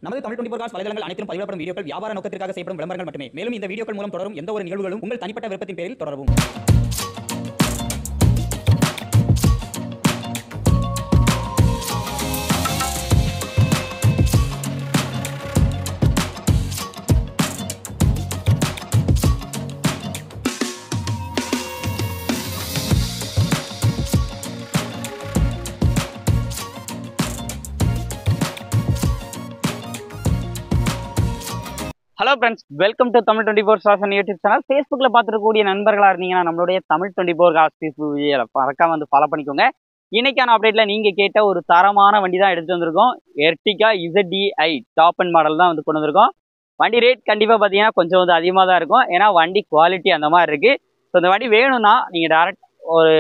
நமது தமிழ் 24 காஸ் வலைதளங்கள் அனைத்தும் பதிவிடப்படும் வீடியோக்கள் வியாபார நோக்கத்திற்காக செய்யப்படும் விளம்பரங்கள் மட்டுமே. மேலும் இந்த வீடியோக்கள் மூலம் தொடரும் எந்த ஒரு நிகழ்வுகளும் உங்கள் தனிப்பட்ட விருப்பத்தின் பேரில் தொடரவும். Hello friends, welcome to Tamil 24 stars YouTube channel. ஃபேஸ்புக்கில் பார்த்துருக்கக்கூடிய நண்பர்களாக இருந்தீங்கன்னா நம்மளுடைய தமிழ் 24 காஸ் ஃபேஸ்புக் வீடியோவில் மறக்காம வந்து ஃபாலோ பண்ணிக்கோங்க. இன்னைக்கான அப்டேட்டில் நீங்கள் கேட்ட ஒரு தரமான வண்டி தான் எடுத்துகிட்டு வந்திருக்கோம். Ertiga ZDi top and model தான் வந்து கொண்டு வந்திருக்கோம். வண்டி ரேட் கண்டிப்பாக பார்த்தீங்கன்னா கொஞ்சம் வந்து அதிகமாக தான் இருக்கும், ஏன்னா வண்டி குவாலிட்டி அந்த மாதிரி இருக்குது. ஸோ இந்த வண்டி வேணும்னா நீங்கள் டேரக்ட் ஒரு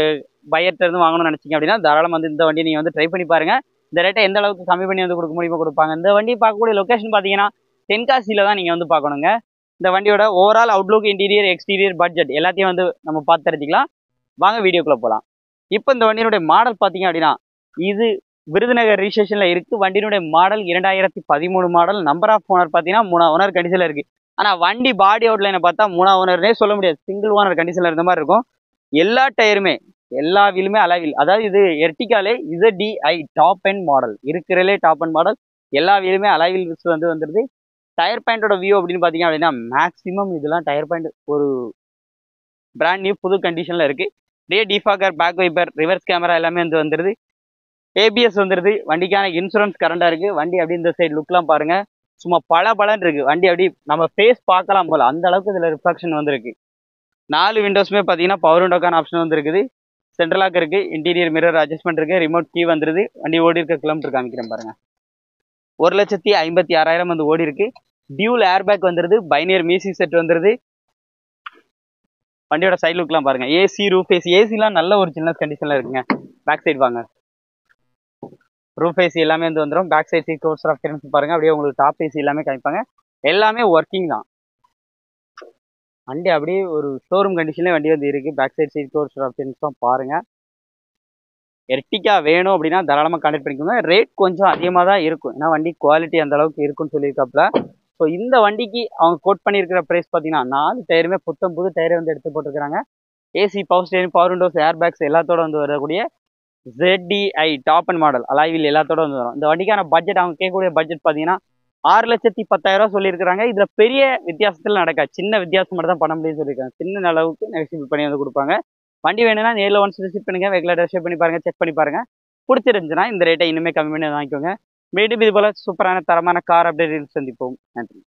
பையர்கிட்ட இருந்து வாங்கணும்னு நினச்சிங்க அப்படின்னா தாராளமாக வந்து இந்த வண்டி நீங்கள் வந்து ட்ரை பண்ணி பாருங்கள். இந்த ரேட்டை எந்த அளவுக்கு கம்மி பண்ணி வந்து கொடுக்க முடியுமோ கொடுப்பாங்க. இந்த வண்டி பார்க்கக்கூடிய லொக்கேஷன் பார்த்தீங்கன்னா தென்காசியில் தான் நீங்கள் வந்து பார்க்கணுங்க. இந்த வண்டியோட overall Outlook, interior, exterior, budget எல்லாத்தையும் வந்து நம்ம பார்த்து தெரிஞ்சுக்கலாம். வாங்க வீடியோக்குள்ளே போகலாம். இப்போ இந்த வண்டியினுடைய மாடல் பார்த்தீங்க அப்படின்னா இது விருதுநகர் ரிஜிஸ்ட்ரேஷனில் இருக்குது. வண்டியினுடைய model 2013 model. Number of owner பார்த்தீங்கன்னா 3 ஓனர் கண்டிஷனில் இருக்குது. ஆனால் வண்டி பாடி அவுட்லைனை பார்த்தா 3 ஓனர்னே சொல்ல முடியாது, சிங்கிள் ஓனர் கண்டிஷனில் இருந்த மாதிரி இருக்கும். எல்லா டயருமே எல்லா வீலுமே அலாவில், அதாவது இது எர்டிகாலே ZDi டாப் அண்ட் மாடல், இருக்கிறதுலே டாப் அண்ட் மாடல். எல்லா வீலுமே அலாவில் வந்து வந்துடுது. டயர் பாயிண்டோட வியூ அப்படின்னு பார்த்தீங்க அப்படின்னா மேக்ஸிமம் இதெல்லாம் டயர் பாயிண்ட் ஒரு பிராண்ட் நியூ புது கண்டிஷனில் இருக்குது. Rear defogger, back wiper, reverse camera எல்லாமே வந்து வந்துடுது. ABS வந்துடுது. வண்டிக்கான இன்சூரன்ஸ் கரண்டாக இருக்குது. வண்டி அப்படி இந்த சைடு லுக்லாம் பாருங்கள், சும்மா பலன்னு இருக்குது. வண்டி அப்படி நம்ம ஃபேஸ் பார்க்கலாம் போல் அந்த அளவுக்கு இதில் ரிஃப்ளெக்ஷன் வந்துருக்கு. 4 விண்டோஸுமே பார்த்தீங்கன்னா பவர் விண்டோக்கான ஆப்ஷன் வந்துருக்குது. சென்ட்ரல் லாக் இருக்குது, இன்டீரியர் மிரர் அட்ஜஸ்ட்மெண்ட் இருக்குது, ரிமோட் கீ வந்துடுது. வண்டி ஓடி இருக்க கிலோமீட்டர் காமிக்கிறேன் பாருங்கள். 1,56,000 வந்து ஓடி இருக்கு. டியூல் ஏர்பேக் வந்துடுது. பைனியர் மியூசிக் செட் வந்துடுது. வண்டியோட சைட் லுக்லாம் பாருங்க. ஏசி, ரூஃப் ஏசி, ஏசிலாம் நல்ல ஒரு சின்ன கண்டிஷன்ல இருக்குங்க. பேக் சைடு வாங்க, ரூஃப் ஏசி எல்லாமே வந்து வந்துடும். Back side seat covers options பாருங்க. அப்படியே உங்களுக்கு டாப் ஏசி எல்லாமே காமிப்பாங்க. எல்லாமே ஒர்க்கிங் தான். வண்டி அப்படியே ஒரு ஷோரூம் கண்டிஷன்லேயே வண்டி வந்து இருக்கு. பேக் சைட் சீட் கவர்ஸ் ஆப்ஷன்ஸும் பாருங்க. எர்டிகா வேணும் அப்படின்னா தாராளமாக கான்டெக்ட் பண்ணிக்கோங்க. ரேட் கொஞ்சம் அதிகமாக தான் இருக்கும், ஏன்னா வண்டி குவாலிட்டி அந்த அளவுக்கு இருக்குன்னு சொல்லியிருக்காப்புல. ஸோ இந்த வண்டிக்கு அவங்க கோட் பண்ணியிருக்கிற ப்ரைஸ் பார்த்தீங்கன்னா 4 டயருமே புது டயரை வந்து எடுத்து போட்டிருக்கிறாங்க. AC, power steering, power Windows, air bags எல்லாத்தோட வந்து வரக்கூடிய ZDi டாப் அண்ட் மாடல் அலாய்வில் எல்லாத்தோட வந்து வரும். இந்த வண்டிக்கான பட்ஜெட் அவங்க கேட்கக்கூடிய பட்ஜெட் பார்த்தீங்கன்னா 6,10,000 சொல்லியிருக்கிறாங்க. இதில் பெரிய வித்தியாசத்தில் நடக்காது, சின்ன வித்தியாசம் மட்டும் தான் பண்ண முடியும்னு சொல்லியிருக்காங்க. சின்ன அளவுக்கு நெகோசியேட் பண்ணி வந்து கொடுப்பாங்க. வண்டி வேணும்னா நேரில் ஒன்ஸ் விசிட் பண்ணுங்க, ரெகுலர் டெஸ்ட் பண்ணி பாருங்க, செக் பண்ணி பாருங்க. பிடிச்சிருந்துச்சுன்னா இந்த ரேட்டை இன்னுமே கம்மி பண்ணி வாங்கிக்கோங்க. மீண்டும் இது போல சூப்பரான தரமான கார் அப்டேட் சந்திப்போம். நன்றி.